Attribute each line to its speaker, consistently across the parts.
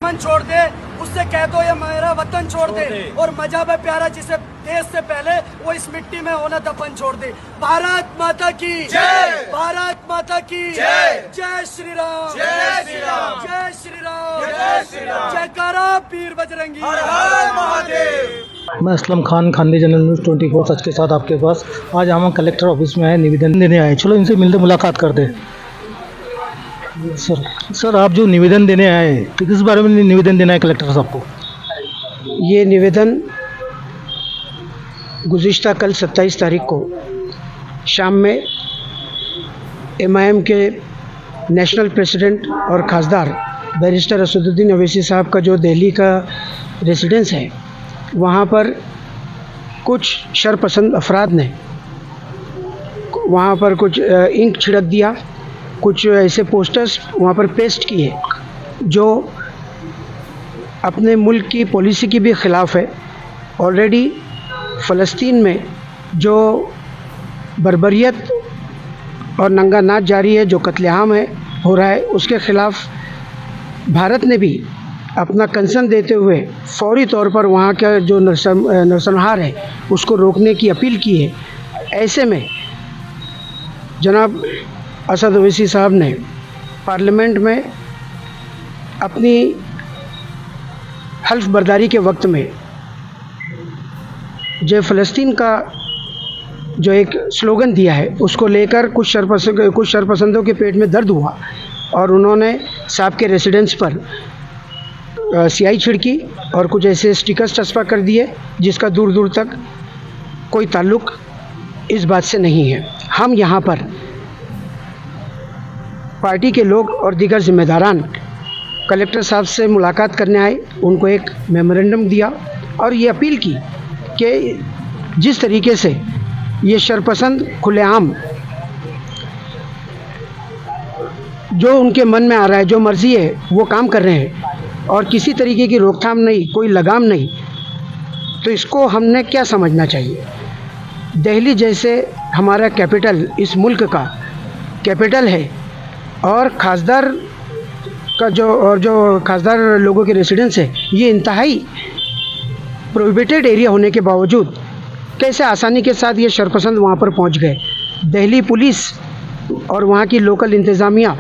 Speaker 1: दुश्मन छोड़ दे, उससे कह दो ये मेरा वतन छोड़ दे, और मजहब है प्यारा जिसे देश से पहले वो इस मिट्टी में होना दफन छोड़ दे। भारत माता की जय, भारत माता की जय, जय श्री राम, जय श्री राम, जय श्री राम, जय श्री राम, जयकारा पीर बजरंगी, हर हर महादेव।
Speaker 2: मैं असलम खान, खानवी जनरल न्यूज़ 24 सच के साथ आपके पास। आज हम कलेक्टर ऑफिस में आए, निवेदन देने आए। चलो इनसे मिलते मुलाकात करते। सर आप जो निवेदन देने आए तो किस बारे में निवेदन देना है कलेक्टर साहब को?
Speaker 3: ये निवेदन गुज़िश्ता कल 27 तारीख को शाम में MIM के नेशनल प्रेसिडेंट और खासदार बैरिस्टर असदुद्दीन अवैसी साहब का जो दिल्ली का रेसिडेंस है, वहाँ पर कुछ शरपसंद अफराद ने वहाँ पर कुछ इंक छिड़क दिया, कुछ ऐसे पोस्टर्स वहाँ पर पेस्ट किए जो अपने मुल्क की पॉलिसी के भी ख़िलाफ़ है। ऑलरेडी फ़लस्तीन में जो बर्बरियत और नंगा नाच जारी है, जो कत्लेआम है हो रहा है, उसके ख़िलाफ़ भारत ने भी अपना कंसर्न देते हुए फौरी तौर पर वहाँ का जो नरसंहार है उसको रोकने की अपील की है। ऐसे में जनाब असद ओवैसी साहब ने पार्लियामेंट में अपनी हल्फ बर्दारी के वक्त में जो फ़लस्तीन का जो एक स्लोगन दिया है उसको लेकर कुछ शरपसंदों के पेट में दर्द हुआ और उन्होंने साहब के रेसिडेंस पर स्याही छिड़की और कुछ ऐसे स्टिकर्स चस्पा कर दिए जिसका दूर दूर तक कोई ताल्लुक़ इस बात से नहीं है। हम यहाँ पर पार्टी के लोग और दीगर जिम्मेदारान कलेक्टर साहब से मुलाकात करने आए, उनको एक मेमोरेंडम दिया और ये अपील की कि जिस तरीके से ये शरपसंद खुलेआम जो उनके मन में आ रहा है, जो मर्ज़ी है वो काम कर रहे हैं और किसी तरीके की रोकथाम नहीं, कोई लगाम नहीं, तो इसको हमने क्या समझना चाहिए। दिल्ली जैसे हमारा कैपिटल, इस मुल्क का कैपिटल है और खासदार का जो खासदार लोगों के रेसिडेंस है, ये इंतहाई प्रोहिबिटेड एरिया होने के बावजूद कैसे आसानी के साथ ये शरपसंद वहाँ पर पहुँच गए। दिल्ली पुलिस और वहाँ की लोकल इंतज़ामिया,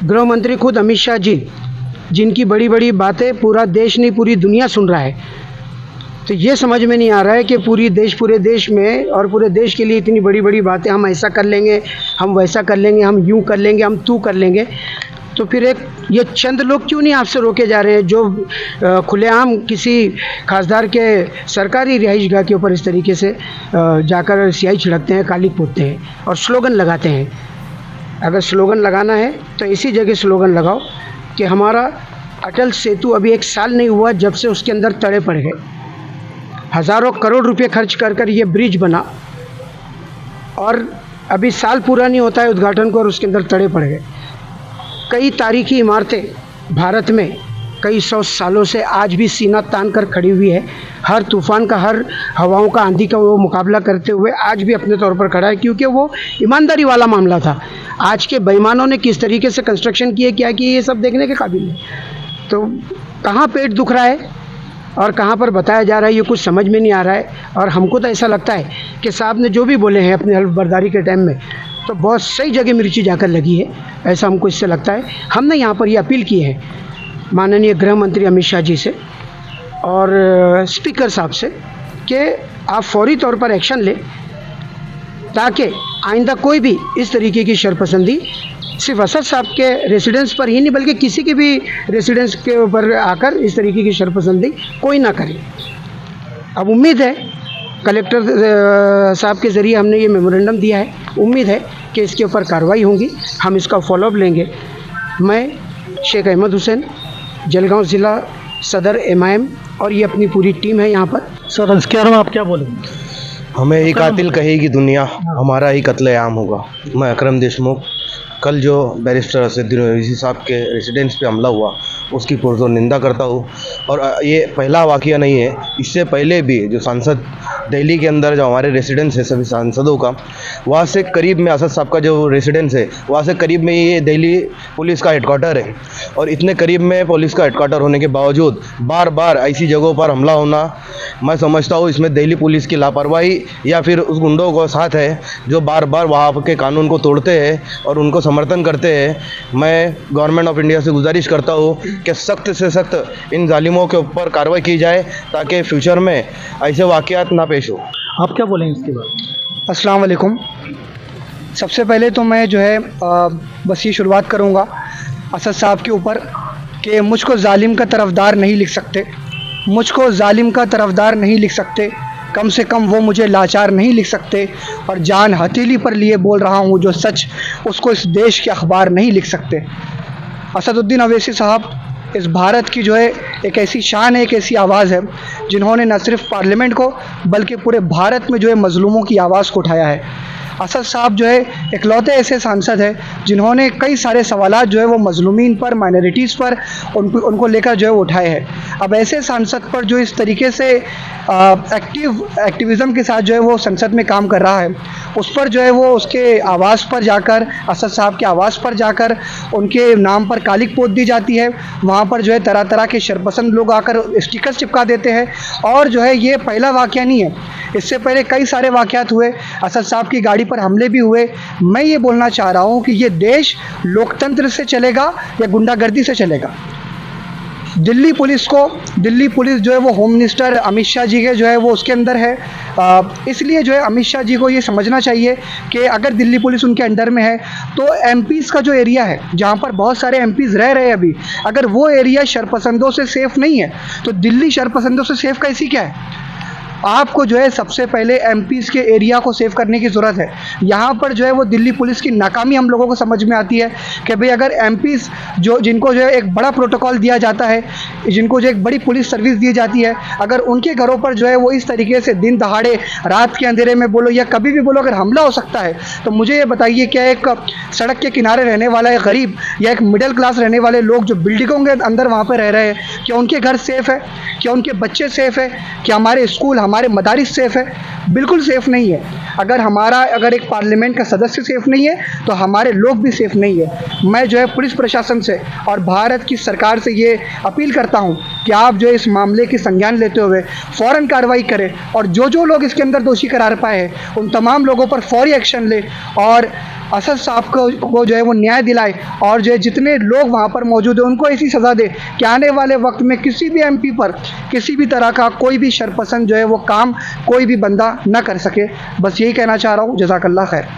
Speaker 3: गृह मंत्री खुद अमित शाह जी, जिनकी बड़ी बड़ी बातें पूरा देश नहीं पूरी दुनिया सुन रहा है, तो ये समझ में नहीं आ रहा है कि पूरे देश में और पूरे देश के लिए इतनी बड़ी बड़ी बातें, हम ऐसा कर लेंगे, हम वैसा कर लेंगे, हम यूँ कर लेंगे, हम तू कर लेंगे, तो फिर ये चंद लोग क्यों नहीं आपसे रोके जा रहे हैं जो खुलेआम किसी खासदार के सरकारी रिहाइशगाह के ऊपर इस तरीके से जाकर स्याही छिड़कते हैं, काली पोतते हैं और स्लोगन लगाते हैं। अगर स्लोगन लगाना है तो इसी जगह स्लोगन लगाओ कि हमारा अटल सेतु अभी 1 साल नहीं हुआ जब से उसके अंदर तड़े पड़ गए, हज़ारों करोड़ रुपए खर्च कर ये ब्रिज बना और अभी साल पूरा नहीं होता है उद्घाटन को और उसके अंदर तड़े पड़ गए। कई तारीखी इमारतें भारत में कई 100 सालों से आज भी सीना तान कर खड़ी हुई है। हर तूफ़ान का, हर हवाओं का, आंधी का वो मुकाबला करते हुए आज भी अपने तौर पर खड़ा है, क्योंकि वो ईमानदारी वाला मामला था। आज के बेईमानों ने किस तरीके से कंस्ट्रक्शन किए, क्या किए, ये सब देखने के काबिल है। तो कहाँ पेट दुख रहा है और कहाँ पर बताया जा रहा है, ये कुछ समझ में नहीं आ रहा है। और हमको तो ऐसा लगता है कि साहब ने जो भी बोले हैं अपनी हल्फ बर्दारी के टाइम में, तो बहुत सही जगह मिर्ची जाकर लगी है, ऐसा हमको इससे लगता है। हमने यहाँ पर ये अपील की है माननीय गृह मंत्री अमित शाह जी से और स्पीकर साहब से कि आप फौरी तौर पर एक्शन लें ताकि आइंदा कोई भी इस तरीके की शरपसंदी सिर्फ असद साहब के रेसिडेंस पर ही नहीं बल्कि किसी के भी रेसिडेंस के ऊपर आकर इस तरीके की शरपसंदी कोई ना करे। अब उम्मीद है कलेक्टर साहब के ज़रिए हमने ये मेमोरेंडम दिया है, उम्मीद है कि इसके ऊपर कार्रवाई होगी, हम इसका फॉलोअप लेंगे। मैं शेख अहमद हुसैन, जलगांव ज़िला सदर MIM और ये अपनी पूरी टीम है यहाँ पर।
Speaker 2: सर इसके बारे में आप क्या बोलेंगे?
Speaker 4: हमें ही कातिल कहेगी दुनिया, हमारा ही कत्लेआम होगा। मैं अकरम देशमुख, कल जो बैरिस्टर असदुद्दीन ओवैसी साहब के रेसिडेंस पे हमला हुआ उसकी पुरजोर निंदा करता हूँ। और ये पहला वाक़या नहीं है, इससे पहले भी जो सांसद दिल्ली के अंदर जो हमारे रेसिडेंस है सभी सांसदों का, वहाँ से करीब में असद साहब का जो रेसिडेंस है वहाँ से करीब में ये दिल्ली पुलिस का हेडक्वार्टर है, और इतने करीब में पुलिस का हेडक्वार्टर होने के बावजूद बार बार ऐसी जगहों पर हमला होना, मैं समझता हूँ इसमें दिल्ली पुलिस की लापरवाही या फिर उस गुंडों को साथ है जो बार बार वहाँ के कानून को तोड़ते हैं और उनको समर्थन करते हैं। मैं गवर्नमेंट ऑफ इंडिया से गुजारिश करता हूँ कि सख्त से सख्त इन जालिमों के ऊपर कार्रवाई की जाए ताकि फ्यूचर में ऐसे वाक़यात ना पेश हो।
Speaker 2: आप क्या बोलेंगे इसके बाद?
Speaker 3: अस्सलाम वालेकुम। सबसे पहले तो मैं जो है बस ये शुरुआत करूँगा असद साहब के ऊपर कि मुझको जालिम का तरफदार नहीं लिख सकते, मुझको जालिम का तरफदार नहीं लिख सकते, कम से कम वो मुझे लाचार नहीं लिख सकते, और जान हथेली पर लिए बोल रहा हूँ जो सच उसको इस देश के अखबार नहीं लिख सकते। असदुद्दीन अवैसी साहब इस भारत की जो है एक ऐसी शान है, एक ऐसी आवाज़ है जिन्होंने न सिर्फ पार्लियामेंट को बल्कि पूरे भारत में जो है मज़लूमों की आवाज़ को उठाया है। असद साहब जो है इकलौते ऐसे सांसद हैं जिन्होंने कई सारे सवालात जो है वो मज़लूमीन पर, माइनॉरिटीज़ पर उनको लेकर जो है वो उठाए हैं। अब ऐसे सांसद पर जो इस तरीके से एक्टिविज़म के साथ जो है वो संसद में काम कर रहा है, उस पर जो है वो उसके आवाज़ पर जाकर, असद साहब के आवाज़ पर जाकर उनके नाम पर कालिक पोत दी जाती है। वहाँ पर जो है तरह तरह के शरपसंद लोग आकर स्टिकर्स चिपका देते हैं, और जो है ये पहला वाक़या नहीं है, इससे पहले कई सारे वाक़यात हुए, असद साहब की गाड़ी पर हमले भी हुए। मैं ये बोलना चाह रहा हूँ कि ये देश लोकतंत्र से चलेगा या गुंडागर्दी से चलेगा। दिल्ली पुलिस जो है वो होम मिनिस्टर अमित शाह जी के जो है वो उसके अंदर है, इसलिए जो है अमित शाह जी को ये समझना चाहिए कि अगर दिल्ली पुलिस उनके अंडर में है तो एमपीज़ का जो एरिया है जहाँ पर बहुत सारे एमपीज़ रह रहे हैं अभी, अगर वो एरिया शरपसंदों से सेफ़ नहीं है तो दिल्ली शरपसंदों से सेफ़ कैसी क्या है? आपको जो है सबसे पहले एमपीज़ के एरिया को सेव करने की ज़रूरत है। यहाँ पर जो है वो दिल्ली पुलिस की नाकामी हम लोगों को समझ में आती है कि भाई अगर एमपीज़ जिनको जो है एक बड़ा प्रोटोकॉल दिया जाता है, जिनको जो एक बड़ी पुलिस सर्विस दी जाती है, अगर उनके घरों पर जो है वो इस तरीके से दिन दहाड़े रात के अंधेरे में बोलो या कभी भी बोलो अगर हमला हो सकता है, तो मुझे ये बताइए क्या एक सड़क के किनारे रहने वाला एक गरीब या एक मिडिल क्लास रहने वाले लोग जो बिल्डिंगों के अंदर वहाँ पर रह रहे हैं, क्या उनके घर सेफ़ है? क्या उनके बच्चे सेफ़ है? क्या हमारे स्कूल, हमारे मदारिस सेफ़ है? बिल्कुल सेफ़ नहीं है। अगर एक पार्लियामेंट का सदस्य सेफ़ नहीं है तो हमारे लोग भी सेफ़ नहीं है। मैं जो है पुलिस प्रशासन से और भारत की सरकार से ये अपील करता हूँ कि आप जो है इस मामले की संज्ञान लेते हुए फ़ौरन कार्रवाई करें, और जो लोग इसके अंदर दोषी करार पाए हैं उन तमाम लोगों पर फौरी एक्शन ले, और असद साहब को जो है वो न्याय दिलाए, और जो है जितने लोग वहाँ पर मौजूद हैं उनको ऐसी सज़ा दे कि आने वाले वक्त में किसी भी एमपी पर किसी भी तरह का कोई भी शरपसंद जो है वो काम कोई भी बंदा न कर सके। बस यही कहना चाह रहा हूँ। जज़ाकल्लाह खैर।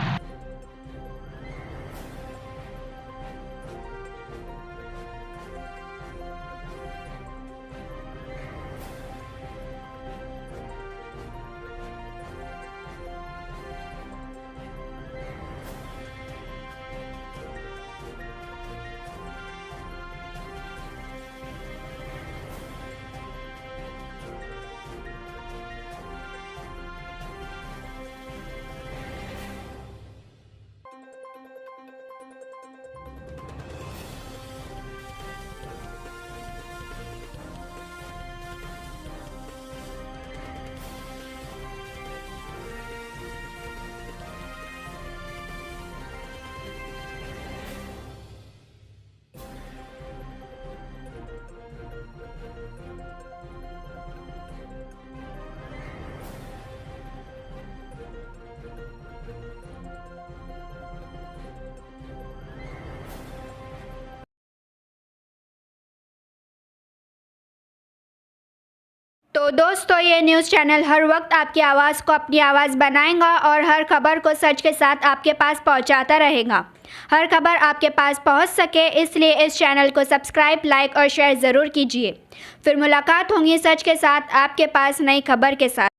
Speaker 5: तो दोस्तों, ये न्यूज़ चैनल हर वक्त आपकी आवाज़ को अपनी आवाज़ बनाएगा और हर खबर को सच के साथ आपके पास पहुंचाता रहेगा। हर खबर आपके पास पहुंच सके इसलिए इस चैनल को सब्सक्राइब, लाइक और शेयर ज़रूर कीजिए। फिर मुलाकात होगी सच के साथ आपके पास नई खबर के साथ।